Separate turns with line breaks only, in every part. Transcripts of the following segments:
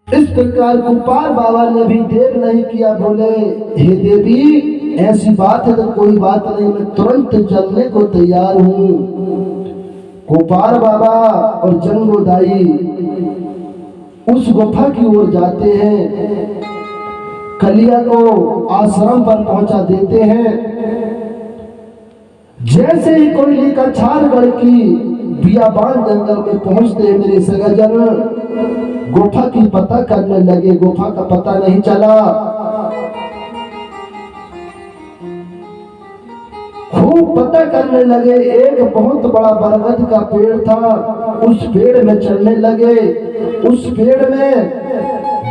इस प्रकार गोपाल बाबा ने भी देर नहीं किया, बोले हे देवी ऐसी बात है तो कोई बात नहीं, मैं तुरंत चलने को तैयार हूँ। गोपाल बाबा और जंगोदाई उस गुफा की ओर जाते हैं, कलिया को आश्रम पर पहुंचा देते हैं। जैसे ही कोयली का छारगढ़ की बियाबान जंगल में पहुंचते मेरे सगाजन गुफा की पता करने लगे, गुफा का पता नहीं चला। खूब पता करने लगे, एक बहुत बड़ा बरगद का पेड़ था, उस पेड़ में चढ़ने लगे। उस पेड़ में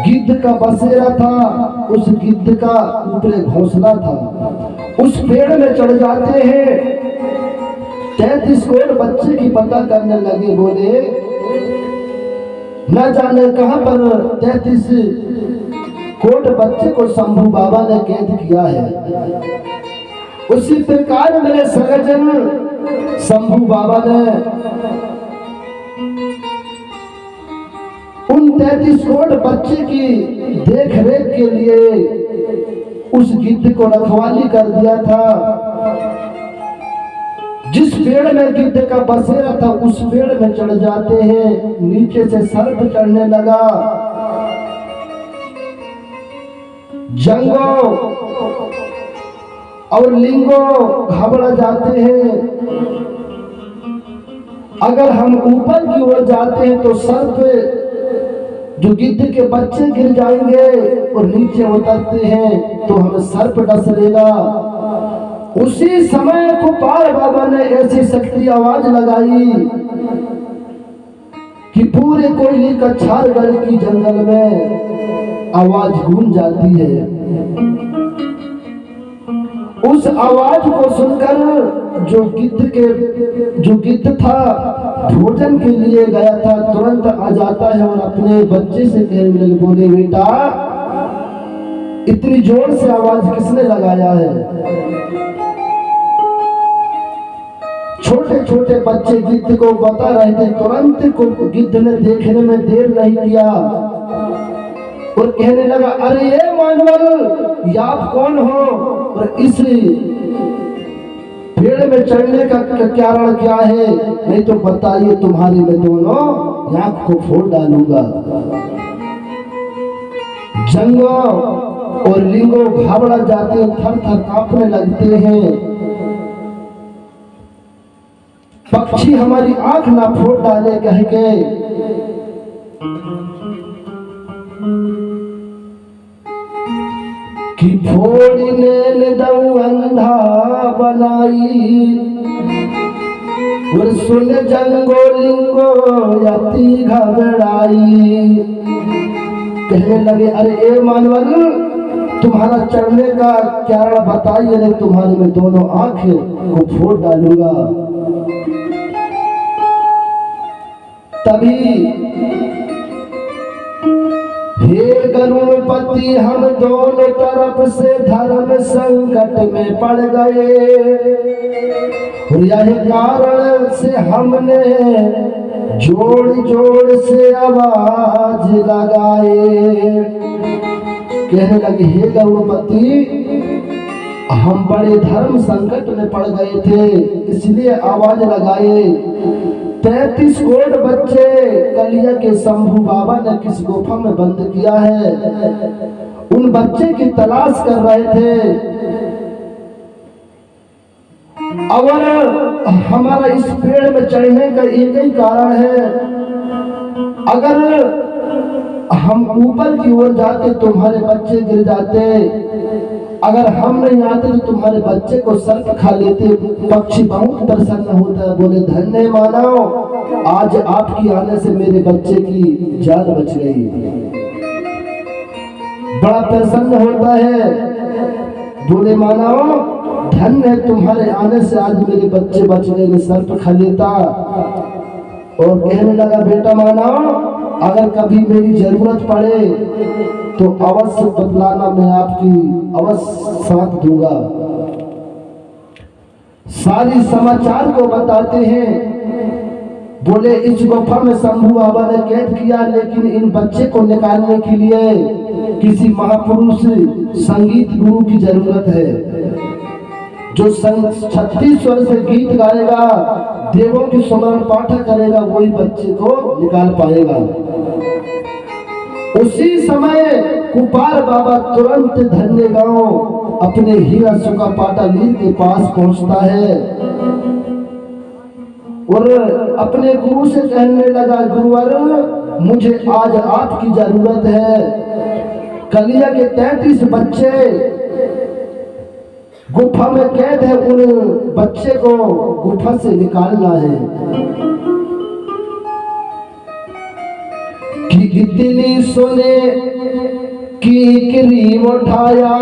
गिद्ध का बसेरा था, उस गिद्ध का ऊपर घोंसला था। उस पेड़ में चढ़ जाते हैं, 33 कोट बच्चे की पता करने लगे। बोले न जाने कहां पर 33 कोट बच्चे को शंभू बाबा ने कैद किया है। उसी प्रकार मेरे सगजन शंभू बाबा ने उन 33 कोट बच्चे की देख रेख के लिए उस गिद्ध को रखवाली कर दिया था। जिस पेड़ में गिद्ध का बसेरा था उस पेड़ में चढ़ जाते हैं, नीचे से सर्प चढ़ने लगा। जंगो और लिंगो घबरा जाते हैं। अगर हम ऊपर की ओर जाते हैं तो सर्प जो गिद्ध के बच्चे गिर जाएंगे और नीचे उतरते हैं तो हमें सर्प डस लेगा। उसी समय गोपाल बाबा ने ऐसी शक्ति आवाज लगाई कि पूरे कोयली का छारगढ़ की जंगल में आवाज गूंज जाती है। उस आवाज को सुनकर जो गिद्ध था भोजन के लिए गया था तुरंत आ जाता है और अपने बच्चे से कहने लगे, बोले बेटा इतनी जोर से आवाज किसने लगाया है। छोटे छोटे बच्चे गिद्ध को बता रहे थे। तुरंत को गिद्ध ने देखने में देर नहीं किया और कहने लगा, अरे ये मानवर ये आप कौन हो और इस पेड़ में चढ़ने का कारण क्या है, नहीं तो बताइए तुम्हारी मैं दोनों आंख को फोड़ डालूंगा। जंगो और लिंगो घबरा जाते हैं, थर थर कांपने लगते हैं। पक्षी हमारी आंख ना फोड़ डाले कह के कि फोड़ने दऊ अंधा बनाई और सुन जंगो लिंगो यति घबराई। कहने लगे, अरे ए मानवर तुम्हारा चढ़ने का कारण बताइए, नहीं तुम्हारी मैं दोनों आंख को फोड़ डालूंगा। तभी हे गरुड़पति हम दोनों तरफ से धर्म संकट में पड़ गए, यही कारण से हमने जोड़ जोड़ से आवाज लगाए। कहने लगे, हे गरुड़पति हम बड़े धर्म संकट में पड़ गए थे इसलिए आवाज लगाए। 33 कोट बच्चे कलिया के शंभू बाबा ने किस गुफा में बंद किया है, उन बच्चे की तलाश कर रहे थे। अगर हमारा इस पेड़ में चढ़ने का एक ही कारण है, अगर हम ऊपर की ओर जाते तुम्हारे बच्चे गिर जाते, अगर हम नहीं आते तो तुम्हारे बच्चे को सर्प खा लेते। पक्षी बहुत प्रसन्न होता है, बोले धन्य मानव, आज आपकी आने से मेरे बच्चे की जान बच गई। बड़ा प्रसन्न होता है, बोले मानव धन्य है तुम्हारे आने से आज मेरे बच्चे बच गए, सर्प खा लेता। और कहने लगा, बेटा मानव अगर कभी मेरी जरूरत पड़े तो अवश्य बतलाना, मैं आपकी अवश्य साथ दूंगा। सारी समाचार को बताते हैं। बोले इस गुफा में शंभू बाबा ने कैद किया, लेकिन इन बच्चे को निकालने के लिए किसी महापुरुष संगीत गुरु की जरूरत है, जो 36 स्वर से गीत गाएगा, देवों की सुमरन पाठ करेगा, वही बच्चे को निकाल पाएगा। उसी समय कुपार बाबा तुरंत धन्य गांव अपने हीरा सुका पाटालीर के पास पहुंचता है और अपने गुरु से कहने लगा, गुरुवर मुझे आज आपकी जरूरत है। कलिया के 33 बच्चे गुफा में कैद है, उन बच्चे को गुफा से निकालना है। कि इतनी सोने की क्रीम उठाया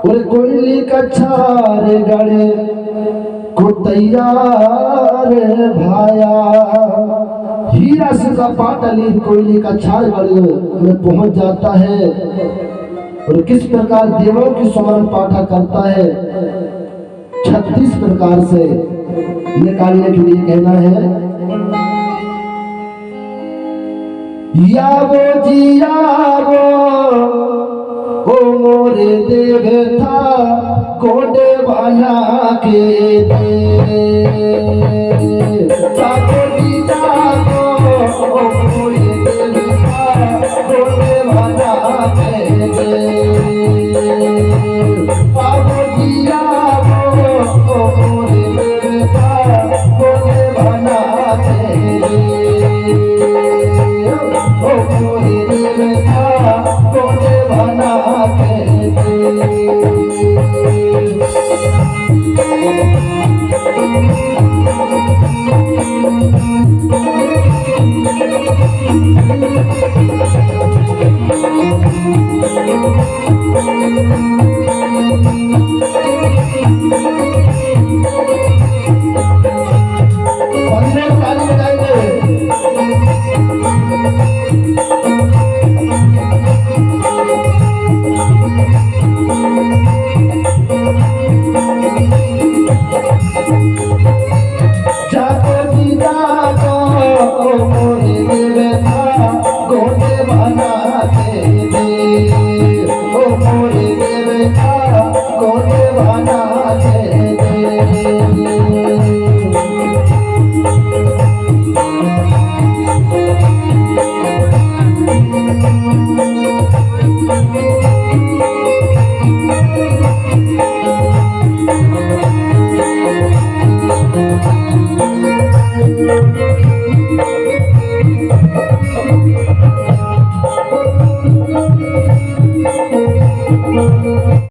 और कोयले का छार गड़े को तैयार भाया। हीरा सुका पाटालीर कोयले का छार गढ़ में पहुंच जाता है और किस प्रकार देवों की सुमरन पाठा करता है, 36 प्रकार से निकालने के लिए कहना है। यावो जी यावो ओ मोरे देवता कोडे बना के दे। जागो जी जागो ओ मोरे देवता कोडे बना के दे। आवो जी आवो ओ मोरे देवता कोडे बना के दे।